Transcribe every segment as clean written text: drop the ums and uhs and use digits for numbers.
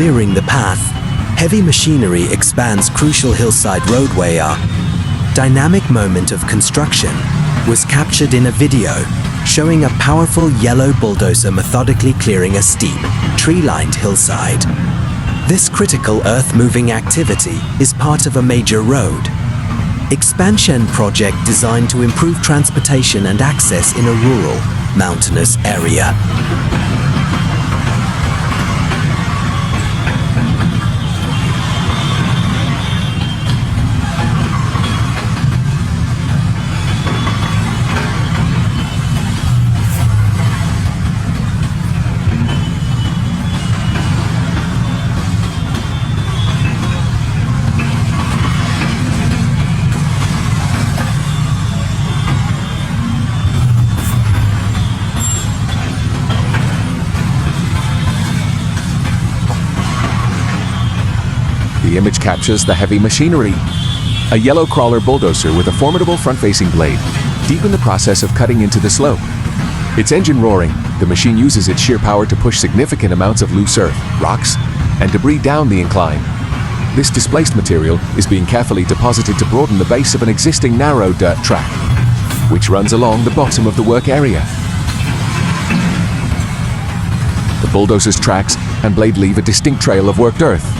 clearing the path, heavy machinery expands crucial hillside roadway. A dynamic moment of construction was captured in a video showing a powerful yellow bulldozer methodically clearing a steep, tree-lined hillside. This critical earth-moving activity is part of a major road expansion project designed to improve transportation and access in a rural, mountainous area. The image captures the heavy machinery. A yellow crawler bulldozer with a formidable front-facing blade, deep in the process of cutting into the slope. Its engine roaring, the machine uses its sheer power to push significant amounts of loose earth, rocks, and debris down the incline. This displaced material is being carefully deposited to broaden the base of an existing narrow dirt track, which runs along the bottom of the work area. The bulldozer's tracks and blade leave a distinct trail of worked earth,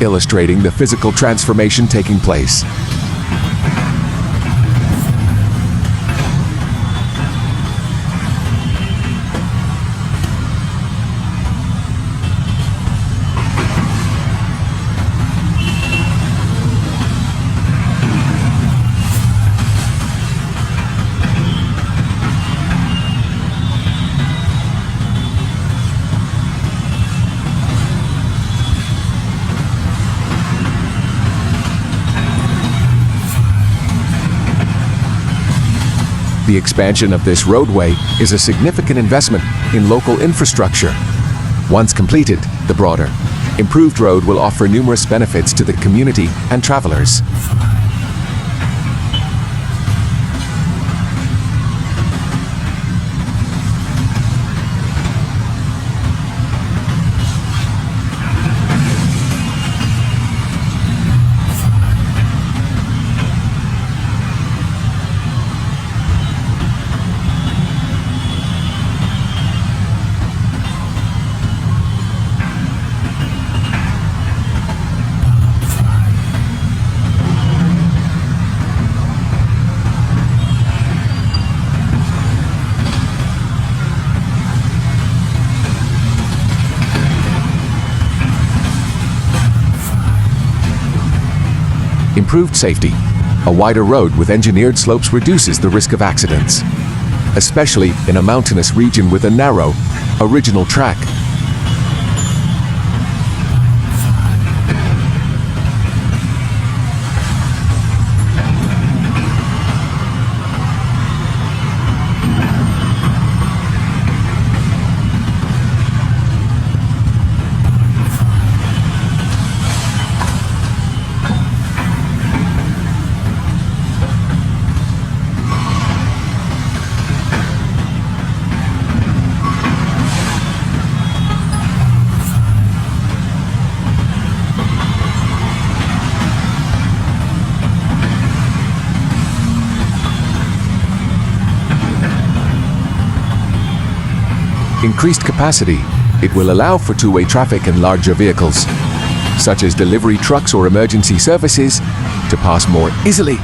illustrating the physical transformation taking place. The expansion of this roadway is a significant investment in local infrastructure. Once completed, the broader, improved road will offer numerous benefits to the community and travelers. Improved safety. A wider road with engineered slopes reduces the risk of accidents, especially in a mountainous region with a narrow, original track. Increased capacity, it will allow for two-way traffic and larger vehicles, such as delivery trucks or emergency services, to pass more easily.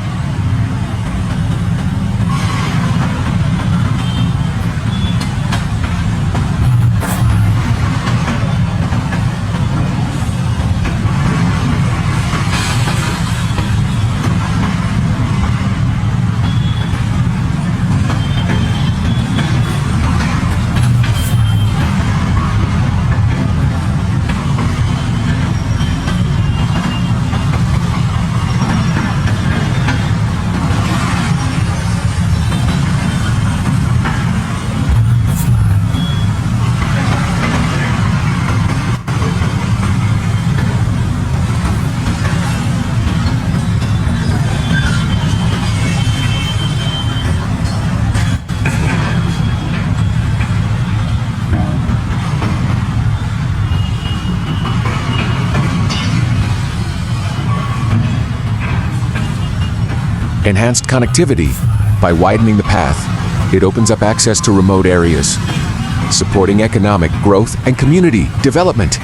Enhanced connectivity. By widening the path, it opens up access to remote areas, supporting economic growth and community development.